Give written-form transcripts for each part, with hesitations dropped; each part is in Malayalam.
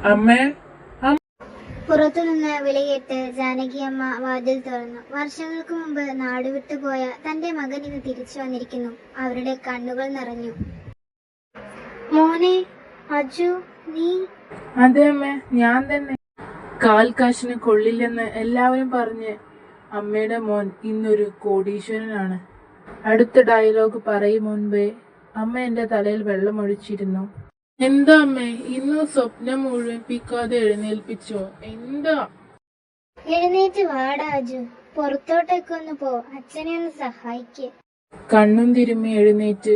അമ്മേ. പുറത്തുനിന്ന് വിളികേട്ട് ജാനകിയമ്മ വാതിൽ തുറന്നു. വർഷങ്ങൾക്ക് മുമ്പ് നാടുവിട്ടുപോയ തന്റെ മകൻ ഇന്ന് തിരിച്ചു വന്നിരിക്കുന്നു. അവരുടെ കണ്ണുകൾ നിറഞ്ഞു. മോനെ, അജു, നീ? അതെ അമ്മേ, ഞാൻ തന്നെ. കാൽ കാശിന് കൊള്ളില്ലെന്ന് എല്ലാവരും പറഞ്ഞ് അമ്മയുടെ മോൻ ഇന്നൊരു കോടീശ്വരനാണ്. അടുത്ത ഡയലോഗ് പറയും മുൻപേ അമ്മ എന്റെ തലയിൽ വെള്ളമൊഴിച്ചിരുന്നു. എന്താ അമ്മേ, ഇന്നും സ്വപ്നം മുഴുവിപ്പിക്കാതെ എഴുന്നേൽപ്പിച്ചോ? എന്താ? എഴുന്നേറ്റ് വാടാ അജു, പുറത്തോട്ടൊക്കെ ഒന്ന് പോ, അച്ഛനെ ഒന്ന് സഹായിക്ക്. കണ്ണും തിരുമ്മി എഴുന്നേറ്റ്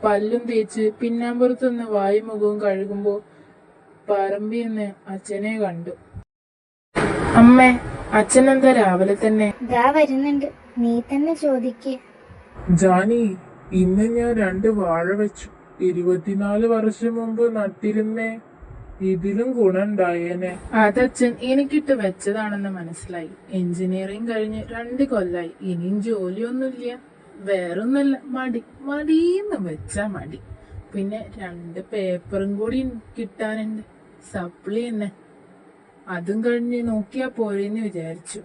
പല്ലും തേച്ച് പിന്നാമ്പുറത്തുനിന്ന് വായും മുഖവും കഴുകുമ്പോ പറമ്പിന്ന് അച്ഛനെ കണ്ടു. അമ്മേ, അച്ഛനെന്താ രാവിലെ തന്നെ? ദാ വരുന്നുണ്ട്, നീ തന്നെ ചോദിക്ക്. ജാനി, ഇന്ന് ഞാൻ 2 വാഴ വെച്ചു. 24 വർഷം മുമ്പ് നട്ടിരുന്നേ. ഇതിലും ഗുണണ്ടായേനെ. അതച്ഛൻ എനിക്കിട്ട് വെച്ചതാണെന്ന് മനസ്സിലായി. എഞ്ചിനീയറിംഗ് കഴിഞ്ഞ് 2 കൊല്ലായി. ഇനിയും ജോലിയൊന്നുമില്ല. വേറൊന്നല്ല, മടിന്ന് വെച്ചാ മടി. പിന്നെ 2 പേപ്പറും കൂടി കിട്ടാനുണ്ട്, സപ്ലി തന്നെ. അതും കഴിഞ്ഞ് നോക്കിയാ പോരെന്ന് വിചാരിച്ചു.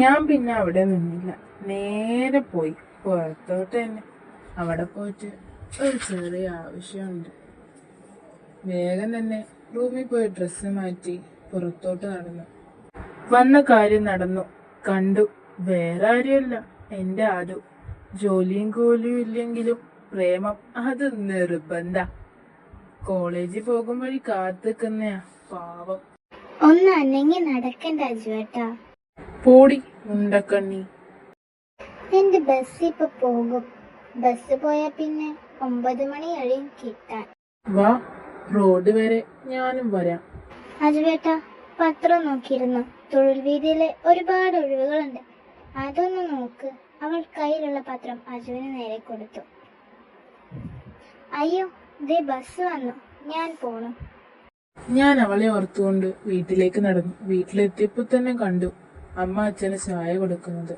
ഞാൻ പിന്നെ അവിടെ നിന്നില്ല, നേരെ പോയി പുറത്തോട്ട് തന്നെ. അവിടെ പോയിട്ട് ഒരു ചെറിയ ആവശ്യമുണ്ട്. വേഗം തന്നെ റൂമിൽ പോയി ഡ്രസ്സ് മാറ്റി പുറത്തോട്ട് നടന്നു. വന്ന കാര്യം നടന്നു, കണ്ടു. വേറെ ആരുമല്ല, എന്റെ ആദു. ജോലിയും കൂലിയും ഇല്ലെങ്കിലും പ്രേമം അത് നിർബന്ധ. കോളേജിൽ പോകും വഴി കാത്തിക്കുന്നയാ പാവം. ഒന്ന് അനങ്ങി നടക്കണ്ട അജുവേട്ടാ. പോടി മുണ്ടക്കണ്ണി. എന്റെ ബസ് ഇപ്പൊ പോകും. ബസ് പോയാ പിന്നെ 9 മണി കഴിയും കിട്ടാൻ. വാ, റോഡ് വരെ ഞാനും വരാം. അജുവേട്ടാ, പത്രം നോക്കിയിരുന്നു. തൊഴിൽ വീതിയിലെ ഒരുപാട് ഒഴിവുകളുണ്ട്, അതൊന്ന് നോക്ക്. അവൾ കയ്യിലുള്ള പത്രം അജുവിന് നേരെ കൊടുത്തു. അയ്യോ, ദേ ബസ് വന്നു, ഞാൻ പോണു. ഞാൻ അവളെ ഓർത്തുകൊണ്ട് വീട്ടിലേക്ക് നടന്നു. വീട്ടിലെത്തിയപ്പോ തന്നെ കണ്ടു അമ്മ അച്ഛന് ചായ കൊടുക്കുന്നത്.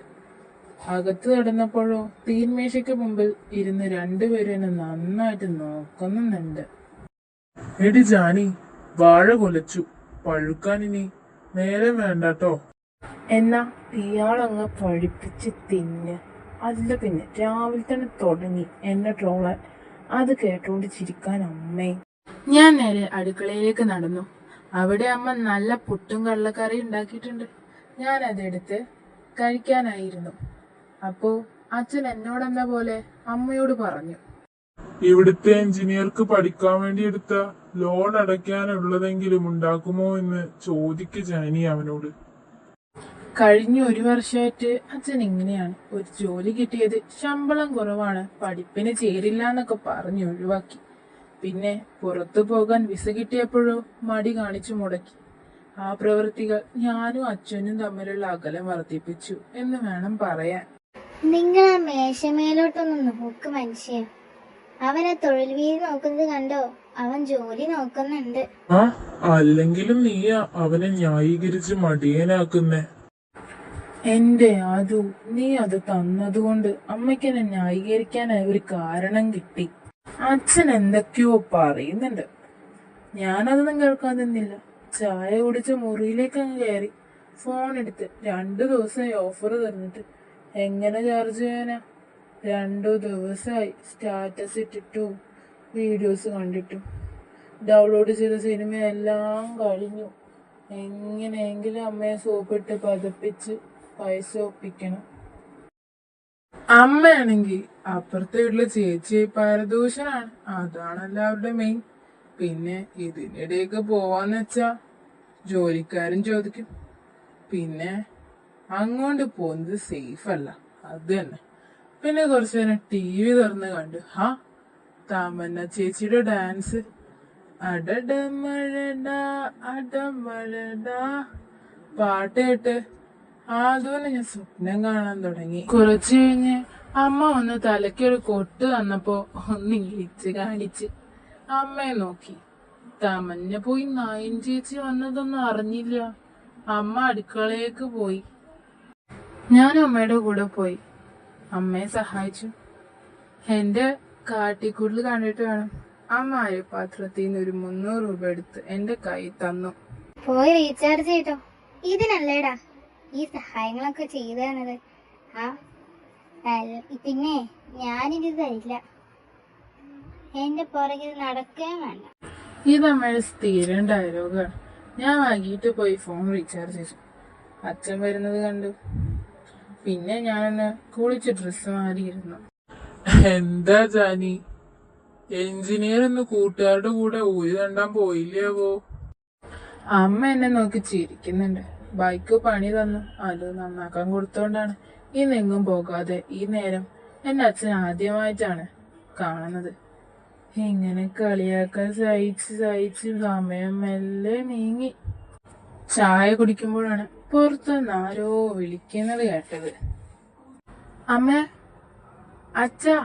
അകത്ത് നടന്നപ്പോഴോ തീന്മേശയ്ക്ക് മുമ്പിൽ ഇരുന്ന് 2 പേരും എന്നെ നന്നായിട്ട് നോക്കുന്നുണ്ട്. എടി ജാനി, വാഴ കൊലച്ചു, പഴുക്കാൻ ഇനി നേരം വേണ്ടട്ടോ. എന്നാ ഇയാളങ്ങ് പഴുപ്പിച്ച് തിന്ന്. അല്ല പിന്നെ രാവിലെ തന്നെ തുടങ്ങി എന്നെ ട്രോളാൻ. അത് കേട്ടോണ്ട് ചിരിക്കാൻ അമ്മേ. ഞാൻ നേരെ അടുക്കളയിലേക്ക് നടന്നു. അവിടെ അമ്മ നല്ല പുട്ടും കടലക്കറി ഉണ്ടാക്കിയിട്ടുണ്ട്. ഞാൻ അതെടുത്ത് കഴിക്കാനായിരുന്നു. അപ്പോ അച്ഛൻ എന്നോടെന്താ പോലെ അമ്മയോട് പറഞ്ഞു, ഇവിടുത്തെ എഞ്ചിനീയർക്ക് പഠിക്കാൻ വേണ്ടി എടുത്ത ലോൺ അടയ്ക്കാനുള്ളതെങ്കിലും ഉണ്ടാക്കുമോ എന്ന് ചോദിക്ക് ജാനി അവനോട്. കഴിഞ്ഞ 1 വർഷമായിട്ട് അച്ഛൻ ഇങ്ങനെയാണ്. ഒരു ജോലി കിട്ടിയത് ശമ്പളം കുറവാണ്, പഠിപ്പിന് ചേരില്ല എന്നൊക്കെ പറഞ്ഞ് ഒഴിവാക്കി. പിന്നെ പുറത്തു പോകാൻ വിസ കിട്ടിയപ്പോഴോ മടി കാണിച്ചു മുടക്കി. ആ പ്രവൃത്തികൾ ഞാനും അച്ഛനും തമ്മിലുള്ള അകലം വർദ്ധിപ്പിച്ചു എന്ന് വേണം പറയാൻ. നിങ്ങൾ ആ മേശമേലോട്ടൊന്ന് നോക്ക് മനുഷ്യ. അവനെ തൊഴിൽ വീതി നോക്കുന്നത് കണ്ടോ? അവൻ ജോലി നോക്കുന്നുണ്ട്. ആ, അല്ലെങ്കിലും നീയാ അവനെ ന്യായീകരിച്ച് മടിയനാക്കുന്നേ. എന്റെ അതു, നീ അത് തന്നതുകൊണ്ട് അമ്മയ്ക്ക് എന്നെ ന്യായീകരിക്കാനായി ഒരു കാരണം കിട്ടി. അച്ഛൻ എന്തൊക്കെയോ പറയുന്നുണ്ട്, ഞാനതൊന്നും കേൾക്കാൻ നിന്നില്ല. ചായ കുടിച്ച് മുറിയിലേക്ക് അങ്ങ് കയറി. ഫോൺ എടുത്ത് 2 ദിവസമായി ഓഫർ തന്നിട്ട് എങ്ങനെ ചാർജ് ചെയ്യാനാ? 2 ദിവസമായി സ്റ്റാറ്റസ് ഇട്ടിട്ടും വീഡിയോസ് കണ്ടിട്ടും. ഡൗൺലോഡ് ചെയ്ത സിനിമയെല്ലാം കഴിഞ്ഞു. എങ്ങനെയെങ്കിലും അമ്മയെ സോപ്പിട്ട് പതപ്പിച്ച് പൈസ ഒപ്പിക്കണം. അമ്മയാണെങ്കിൽ അപ്പുറത്തെ വീട്ടിലെ ചേച്ചി പരദൂഷനാണ്, അതാണ് എല്ലാവരുടെ മെയിൻ. പിന്നെ ഇതിനിടയൊക്കെ പോവാന്ന് വെച്ചാ ജോലിക്കാരും ചോദിക്കും. പിന്നെ അങ്ങോട്ട് പോകുന്നത് സേഫ് അല്ല, അത് തന്നെ. പിന്നെ കുറച്ചു നേരം TV തുറന്ന് കണ്ടു. തമന്ന ചേച്ചിയുടെ ഡാൻസ്. അടടമഴടാ അടമഴടാ പാട്ട് കേട്ട് അതുപോലെ ഞാൻ സ്വപ്നം കാണാൻ തുടങ്ങി. കുറച്ചു കഴിഞ്ഞ് അമ്മ വന്ന് തലയ്ക്കൊരു കൊട്ട് തന്നപ്പോ ഒന്ന് ഇളിച്ച് കാണിച്ച് അമ്മയെ നോക്കി. തമഞ്ഞ പോയി നായൻ ചേച്ചി വന്നതൊന്നും അറിഞ്ഞില്ല. അമ്മ അടുക്കളയിലേക്ക് പോയി. ഞാനും അമ്മയുടെ കൂടെ പോയി അമ്മയെ സഹായിച്ചു. എന്റെ കാട്ടിക്കൂട്ടിൽ കണ്ടിട്ട് വേണം അമ്മ അരിപ്പാത്രത്തിൽ നിന്ന് ഒരു 300 രൂപ എടുത്ത് എന്റെ കൈ തന്നു. പോയി റീചാർജ് ചെയ്തോ. ഇതിനല്ലേടാ ഈ സഹായങ്ങളൊക്കെ ചെയ്തു തന്നത്. പിന്നെ ഞാനിത് തരില്ല. എന്റെ പുറകിൽ നടക്കുകയും വേണ്ട. ഇത് അമ്മയുടെ സ്ഥിരം ഡയലോഗാണ്. ഞാൻ വൈകിട്ട് പോയി ഫോൺ റീചാർജ് ചെയ്തു. അച്ഛൻ വരുന്നത് കണ്ടു. പിന്നെ ഞാനൊന്ന് കുളിച്ച് ഡ്രസ്സ് മാറിയിരുന്നു. എന്താ ജാനി, എഞ്ചിനീയർ എന്ന് കൂട്ടുകാരുടെ കൂടെ ഊരി തണ്ടാൻ പോയില്ലാവോ? അമ്മ എന്നെ നോക്കി ചിരിക്കുന്നുണ്ട്. ബൈക്ക് പണി തന്നു, അത് നന്നാക്കാൻ കൊടുത്തോണ്ടാണ് ഇന്നെങ്ങും പോകാതെ ഈ നേരം എന്റെ അച്ഛൻ ആദ്യമായിട്ടാണ് കാണുന്നത്. ഇങ്ങനെ കളിയാക്കാൻ സഹിച്ച് സമയം മെല്ലെ നീങ്ങി. ചായ കുടിക്കുമ്പോഴാണ് പുറത്തുനിന്ന് ആരോ വിളിക്കുന്നത് കേട്ടത്. അമ്മ, അച്ഛാ.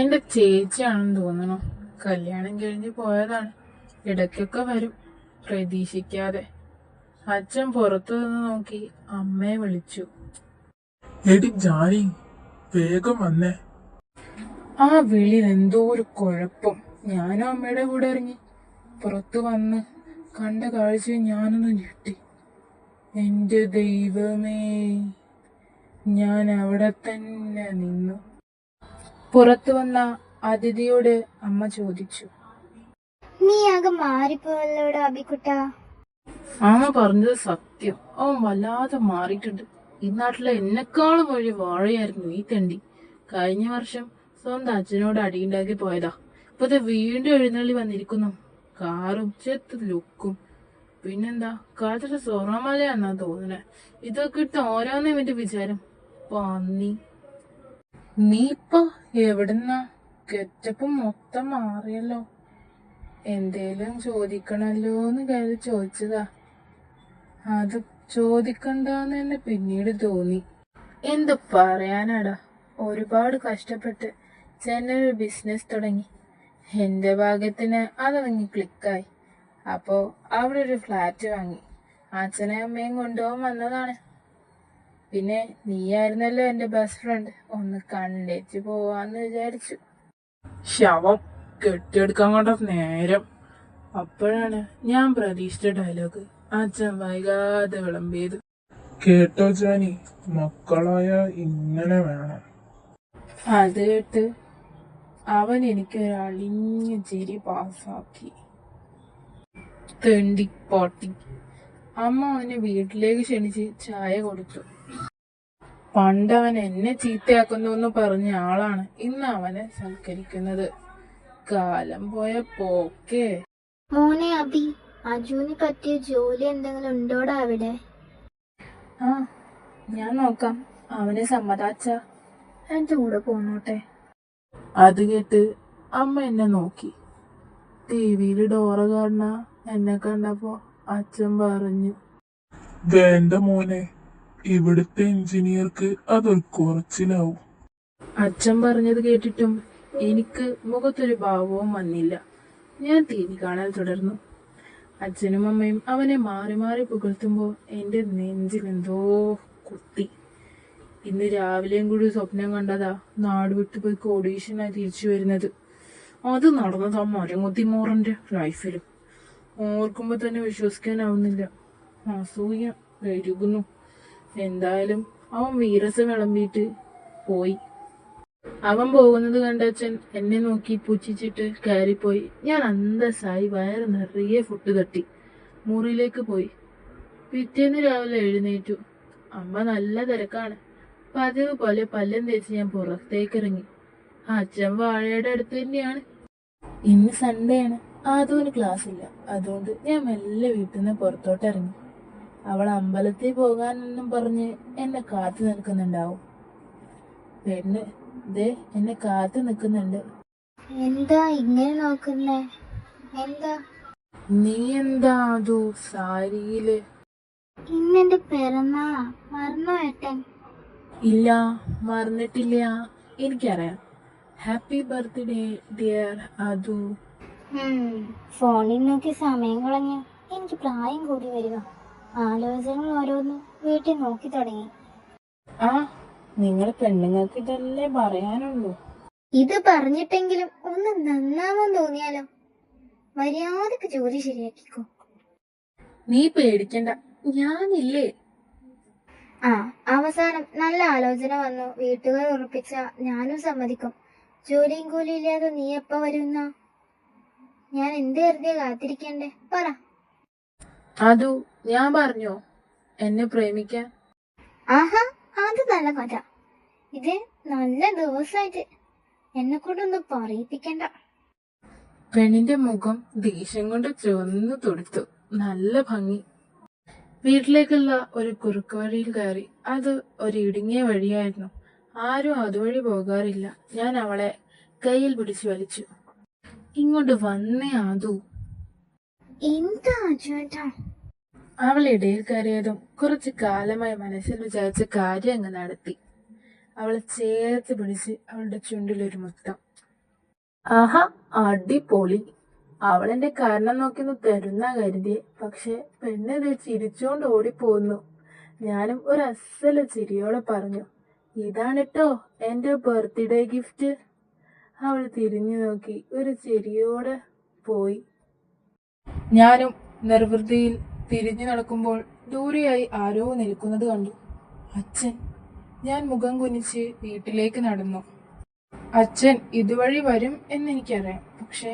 എന്റെ ചേച്ചിയാണെന്ന് തോന്നണു. കല്യാണം കഴിഞ്ഞ് പോയതാണ്. ഇടയ്ക്കൊക്കെ വരും, പ്രതീക്ഷിക്കാതെ. അച്ഛൻ പുറത്തു നിന്ന് നോക്കി അമ്മയെ വിളിച്ചു. എടി ജാനി, വേഗം വന്നേ. ആ വിളിയിൽ എന്തോ ഒരു കുഴപ്പം. ഞാനും അമ്മയുടെ കൂടെ ഇറങ്ങി. പുറത്തു വന്ന് കണ്ട കാഴ്ച ഞാനൊന്ന് ഞെട്ടി. എന്റെ ദൈവമേ! ഞാൻ അവിടെ തന്നെ നിന്നു. പുറത്തു വന്ന അതിഥിയോട് അമ്മ ചോദിച്ചു, നീ ആകെ മാറിപ്പോയല്ലോടാ അബിക്കുട്ടാ. അമ്മ പറഞ്ഞത് സത്യം. അവൻ വല്ലാതെ മാറിയിട്ടുണ്ട്. ഈ നാട്ടിലെ എന്നെക്കാളും വഴി വാഴയായിരുന്നു ഈ തെണ്ടി. കഴിഞ്ഞ വർഷം സ്വന്തം അച്ഛനോട് അടിയുണ്ടാക്കി പോയതാ. ഇപ്പത്തെ വീണ്ടും എഴുന്നള്ളി വന്നിരിക്കുന്നു. കാറും ചെത്ത് ലുക്കും. പിന്നെന്താ, കാലത്തെ സ്വർണ്ണമലയാന്നാ തോന്നണേ. ഇതൊക്കെ ഇട്ട് ഓരോന്നേ ഇവന്റെ വിചാരം. പന്നി. നീ ഇപ്പൊ എവിടുന്നാ? ഗെറ്റപ്പ് മൊത്തം മാറിയല്ലോ. എന്തേലും ചോദിക്കണല്ലോന്ന് കരുതി ചോദിച്ചതാ. അത് ചോദിക്കണ്ടെന്ന് തന്നെ പിന്നീട് തോന്നി. എന്ത് പറയാനാടാ, ഒരുപാട് കഷ്ടപ്പെട്ട് ചെന്നൈ ബിസിനസ് തുടങ്ങി. എന്റെ ഭാഗ്യത്തിന് അതങ്ങ് ക്ലിക്കായി. അപ്പോ അവിടെ ഒരു ഫ്ലാറ്റ് വാങ്ങി. അച്ഛനെയും അമ്മയും കൊണ്ടുപോകാൻ വന്നതാണ്. പിന്നെ നീയായിരുന്നല്ലോ എന്റെ ബെസ്റ്റ് ഫ്രണ്ട്. ഒന്ന് കണ്ടേച്ച് പോവാന്ന് വിചാരിച്ചു. ശവം കെട്ടിയെടുക്കാൻ കൊണ്ട നേരം. അപ്പോഴാണ് ഞാൻ പ്രതീക്ഷിച്ച ഡയലോഗ് അച്ഛൻ വൈകാതെ വിളമ്പിയത്. കേട്ടോ ജാനി, മക്കളായ ഇങ്ങനെ വേണം. അത് കേട്ട് അവൻ എനിക്കൊരു അളിഞ്ഞ ചിരി പാസാക്കി. തെണ്ടിപ്പോട്ടി. അമ്മ അവനെ വീട്ടിലേക്ക് ക്ഷണിച്ച് ചായ കൊടുത്തു. പണ്ട് അവൻ എന്നെ ചീത്തയാക്കുന്നു എന്ന് പറഞ്ഞ ആളാണ് ഇന്ന് അവനെ സൽക്കരിക്കുന്നത്. കാലം പോയ പോക്കേ. മോനെ അബി, അജുവിന് പറ്റിയ ജോലി എന്തെങ്കിലും ഉണ്ടോടാ അവിടെ? ആ, ഞാൻ നോക്കാം. അവനെ സമ്മതാച്ച എന്റെ കൂടെ പോന്നോട്ടെ. അത് കേട്ട് അമ്മ എന്നെ നോക്കി. ടിവിയിൽ ഡോറ കാണുന്ന എന്നെ കണ്ടപ്പോ അച്ഛൻ പറഞ്ഞു, വേണ്ട മോനെ, ഇവിടുത്തെ എഞ്ചിനീയർക്ക് അതൊരു കുറച്ചിലാവും. അച്ഛൻ പറഞ്ഞത് കേട്ടിട്ടും എനിക്ക് മുഖത്തൊരു ഭാവവും വന്നില്ല. ഞാൻ ടി വി കാണാൻ തുടർന്നു. അച്ഛനും അമ്മയും അവനെ മാറി മാറി പുകഴ്ത്തുമ്പോ എന്റെ നെഞ്ചിൽ എന്തോ കുത്തി. ഇന്ന് രാവിലെയും കൂടി സ്വപ്നം കണ്ടതാ നാട് വിട്ടു പോയി കോടീശ്വരനായി തിരിച്ചു വരുന്നത്. അത് നടന്നത് ആ മരങ്ങുത്തിമോറന്റെ ലൈഫിലും. ഓർക്കുമ്പോ തന്നെ വിശ്വസിക്കാനാവുന്നില്ല. അസൂയ പെരുകുന്നു. എന്തായാലും അവൻ വീരസം വിളമ്പിയിട്ട് പോയി. അവൻ പോകുന്നത് കണ്ട അച്ഛൻ എന്നെ നോക്കി പുച്ഛിച്ചിട്ട് കയറിപ്പോയി. ഞാൻ അന്തസ്സായി വയറ് നിറയെ ഫുഡ് തട്ടി മുറിയിലേക്ക് പോയി. പിറ്റേന്ന് രാവിലെ എഴുന്നേറ്റു. അമ്മ നല്ല തിരക്കാണ്. പതിവ് പോലെ പല്ലും തേച്ച് ഞാൻ പുറത്തേക്ക് ഇറങ്ങി. അച്ഛൻ വാഴയുടെ അടുത്ത് തന്നെയാണ്. ഇന്ന് സൺഡേ ആണ്. ആദൂന് ക്ലാസ് ഇല്ല. അതുകൊണ്ട് ഞാൻ മെല്ലെ വീട്ടിൽ നിന്ന് പുറത്തോട്ട് ഇറങ്ങി. അവൾ അമ്പലത്തിൽ പോകാനെന്നും പറഞ്ഞ് എന്നെ കാത്തു നിൽക്കുന്നുണ്ടാവും. പെണ്ണ് ദേ എന്നെ കാത്തു നിൽക്കുന്നുണ്ട്. എന്താ ഇങ്ങനെ നോക്കുന്നേ? എന്താ? നീ എന്താ അതോ സാരിയില്? ഇന്നെന്റെ പിറന്നാളാ, മറന്നോ ഏട്ടൻ? ഇല്ല, മറന്നിട്ടില്ല. എനിക്കറിയാം. ഹാപ്പി ബർത്ത്ഡേ ഡിയർ അതു. ഫോണിൽ നോക്കി സമയം കളഞ്ഞു. എനിക്ക് പ്രായം കൂടി വരിക. ആലോചനകൾ ഓരോന്ന് വീട്ടിൽ നോക്കി തുടങ്ങി. ആ, നിങ്ങൾ പെണ്ണുങ്ങൾക്ക് ഇതല്ലേ പറയാനുള്ളൂ. ഇത് പറഞ്ഞിട്ടെങ്കിലും ഒന്ന് നന്നാവാൻ തോന്നിയാലോ? മര്യാദക്ക് ജോലി ശരിയാക്കിക്കോ. നീ പേടിക്കണ്ട, ഞാനില്ലേ. ആ, അവസാനം നല്ല ആലോചന വന്നു വീട്ടുകാർ ഉറപ്പിച്ച ഞാനും സമ്മതിക്കും. ജോലിയും കൂലിയും ഇല്ലാതെ നീ എപ്പ വരുന്ന? ഞാൻ എന്ത് കരുതിയ കാത്തിരിക്കണ്ടേ? പറ. അതു ഞാൻ പറഞ്ഞോ എന്നെ പ്രേമിക്കാൻ? ആഹാ, അത് നല്ല കഥ. ഇത് നല്ല ദിവസമായിട്ട് എന്നെ കൊണ്ടൊന്നും പറയിപ്പിക്കണ്ട. പെണ്ണിന്റെ മുഖം ദേഷ്യം കൊണ്ട് ചുവന്നു തൊടുത്തു. നല്ല ഭംഗി. വീട്ടിലേക്കുള്ള ഒരു കുറുക്ക് വഴിയിൽ കയറി. അത് ഒരു ഇടുങ്ങിയ വഴിയായിരുന്നു. ആരും അതുവഴി പോകാറില്ല. ഞാൻ അവളെ കയ്യിൽ പിടിച്ചു വലിച്ചു. ഇങ്ങോട്ട് വന്നേ ആദു. എന്താ ചേട്ടാ? അവൾ ഇടയിൽ കയറിയതും കുറച്ചു കാലമായി മനസ്സിൽ വിചാരിച്ച കാര്യം അങ്ങ് നടത്തി. അവളെ ചേർത്ത് പിടിച്ച് അവളുടെ ചുണ്ടിലൊരു മുത്തം. ആഹാ, അടിപൊളി. അവളെന്റെ കാരണം നോക്കിന്ന് തരുന്ന കരുതിയെ. പക്ഷെ പെണ്ണിത് ചിരിച്ചോണ്ട് ഓടിപ്പോന്നു. ഞാനും ഒരു അസല ചിരിയോടെ പറഞ്ഞു, ഇതാണിട്ടോ എന്റെ ബർത്ത്ഡേ ഗിഫ്റ്റ്. അവൾ തിരിഞ്ഞു നോക്കി ഒരു ചിരിയോടെ പോയി. ഞാനും നിർവൃതിയിൽ തിരിഞ്ഞു നടക്കുമ്പോൾ ദൂരെയായി ആരോ നിൽക്കുന്നത് കണ്ടു. അച്ഛൻ. ഞാൻ മുഖം കുനിച്ച് വീട്ടിലേക്ക് നടന്നു. അച്ഛൻ ഇതുവഴി വരും എന്നെനിക്കറിയാം. പക്ഷേ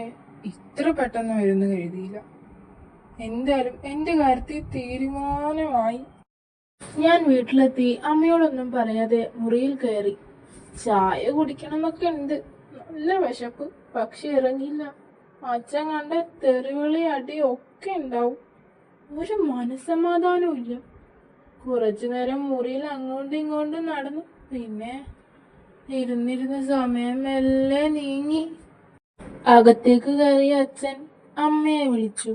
ഇത്ര പെട്ടെന്ന് വരുന്നു കരുതിയില്ല. എന്തായാലും എന്റെ കാര്യത്തിൽ തീരുമാനമായി. ഞാൻ വീട്ടിലെത്തി അമ്മയോടൊന്നും പറയാതെ മുറിയിൽ കയറി. ചായ കുടിക്കണം എന്നൊക്കെ ഉണ്ട്. നല്ല വിശപ്പ്. പക്ഷെ ഇറങ്ങിയില്ല. അച്ഛൻ കണ്ട തെറിവിളി അടി ഒക്കെ ഉണ്ടാവും. ഒരു മനസ്സമാധാനവും ഇല്ല. കുറച്ചു നേരം മുറിയിൽ അങ്ങോട്ടും ഇങ്ങോട്ടും നടന്നു. പിന്നെ ഇരുന്നിരുന്ന സമയം മെല്ലെ നീങ്ങി. അകത്തേക്ക് കയറിയ അച്ഛൻ അമ്മയെ വിളിച്ചു.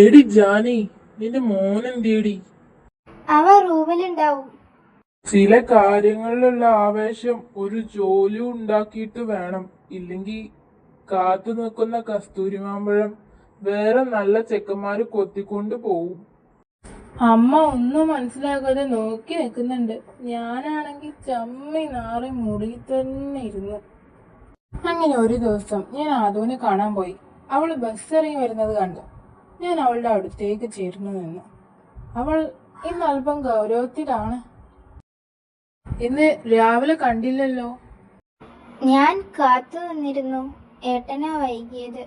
എടി ജാനി, നിന്റെ മോനെന്തേടി? അവ റൂമിലുണ്ടാവും. ചില കാര്യങ്ങളിലുള്ള ആവേശം ഒരു ജോലി ഉണ്ടാക്കിയിട്ട് വേണം. ഇല്ലെങ്കിൽ കാത്തു നിൽക്കുന്ന കസ്തൂരിമാമ്പഴം വേറെ നല്ല ചെക്കന്മാര് കൊത്തിക്കൊണ്ട് പോവും. അമ്മ ഒന്നും മനസ്സിലാകാതെ നോക്കി നിൽക്കുന്നുണ്ട്. ഞാനാണെങ്കിൽ ചമ്മി നാറി മുറിയിൽ തന്നെ ഇരുന്നു. അങ്ങനെ ഒരു ദിവസം ഞാൻ ആദുവിനെ കാണാൻ പോയി. അവൾ ബസ് ഇറങ്ങി വരുന്നത് കണ്ടു. ഞാൻ അവളുടെ അടുത്തേക്ക് ചേർന്നു നിന്നു. അവൾ ഇന്ന് അല്പം ഗൗരവത്തിലാണ്. ഇന്ന് രാവിലെ കണ്ടില്ലല്ലോ. ഞാൻ കാത്തു നിന്നിരുന്നു. ഏട്ടനാ വൈകിയത്.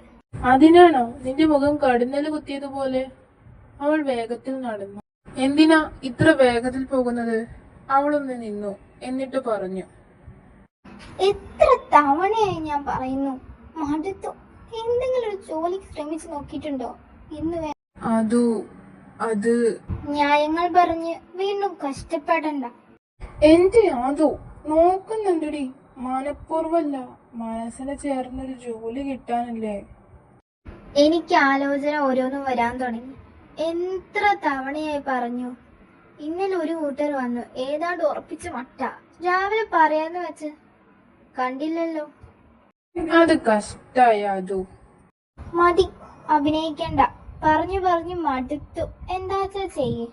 അതിനാണോ നിന്റെ മുഖം കടുന്നല് കുത്തിയതുപോലെ? അവൾ വേഗത്തിൽ നടന്നു. എന്തിനാ ഇത്ര വേഗത്തിൽ പോകുന്നത്? അവളൊന്ന് നിന്നു. എന്നിട്ട് പറഞ്ഞു, എത്ര തവണയായി ഞാൻ പറയുന്നു, മടുത്തു. എന്തെങ്കിലും ഒരു ജോലിക്ക് ശ്രമിച്ചു നോക്കിയിട്ടുണ്ടോ? ഇന്ന് അത് ന്യായങ്ങൾ പറഞ്ഞ് വീണ്ടും കഷ്ടപ്പെടണ്ട. എന്റെ ആദു നോക്കുന്നുണ്ടടി. മനഃപൂർവ്വല്ല, മനസ്സിന് ചേർന്നൊരു ജോലി കിട്ടാനല്ലേ. എനിക്ക് ആലോചന ഓരോന്നും വരാൻ തുടങ്ങി. എത്ര തവണയായി പറഞ്ഞു. ഇന്നലെ ഒരു കൂട്ടർ വന്നു. ഏതാണ്ട് ഉറപ്പിച്ച മട്ട. രാവിലെ പറയാന്ന് വെച്ച് കണ്ടില്ലല്ലോ. അത് കഷ്ടായ ആദു. മതി, അഭിനയിക്കണ്ട. പറഞ്ഞു പറഞ്ഞു മടുത്തു. എന്താച്ചാ ചെയ്യേ.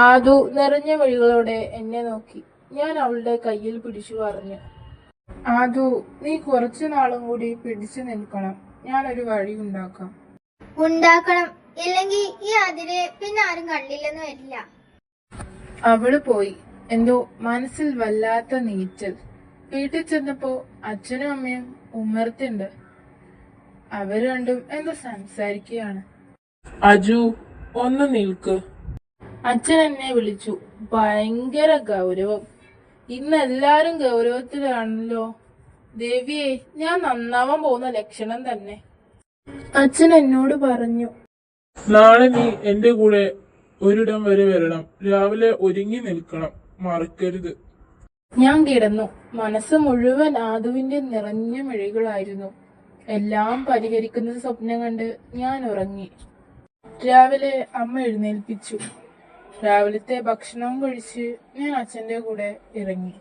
ആദു നിറഞ്ഞ വഴികളോടെ എന്നെ നോക്കി. ഞാൻ അവളുടെ കയ്യിൽ പിടിച്ചു പറഞ്ഞു, ആദു നീ കുറച്ചു നാളും കൂടി പിടിച്ചു നിൽക്കണം. ഞാനൊരു വഴി ഉണ്ടാക്കാം. ഉണ്ടാക്കണം. ഇല്ലെങ്കിൽ ഈ അതിരെ പിന്നെ ആരും കണ്ടില്ലെന്ന് വരില്ല. അവള് പോയി. എന്തോ മനസ്സിൽ വല്ലാത്ത നീറ്റൽ. വീട്ടിൽ ചെന്നപ്പോ അച്ഛനും അമ്മയും ഉമ്മർത്തുണ്ട്. അവര് രണ്ടും എന്തോ സംസാരിക്കുകയാണ്. അജു, ഒന്ന് നിൽക്ക്. അച്ഛൻ എന്നെ വിളിച്ചു. ഭയങ്കര ഗൗരവം. ഇന്ന് എല്ലാരും ഗൗരവത്തിലാണല്ലോ. ദേവിയെ, ഞാൻ നന്നാവാൻ പോകുന്ന ലക്ഷണം തന്നെ. അച്ഛൻ എന്നോട് പറഞ്ഞു, നാളെ നീ എന്റെ കൂടെ ഒരിടം വരെ വരണം. രാവിലെ ഒരുങ്ങി നിൽക്കണം, മറക്കരുത്. ഞാൻ കിടന്നു. മനസ്സ് മുഴുവൻ ആദുവിന്റെ നിറഞ്ഞ മിഴികളായിരുന്നു. എല്ലാം പരിഹരിക്കുന്ന സ്വപ്നം കണ്ട് ഞാൻ ഉറങ്ങി. രാവിലെ അമ്മ എഴുന്നേൽപ്പിച്ചു. രാവിലത്തെ ഭക്ഷണവും കഴിച്ച് ഞാൻ അച്ഛന്റെ കൂടെ ഇറങ്ങി.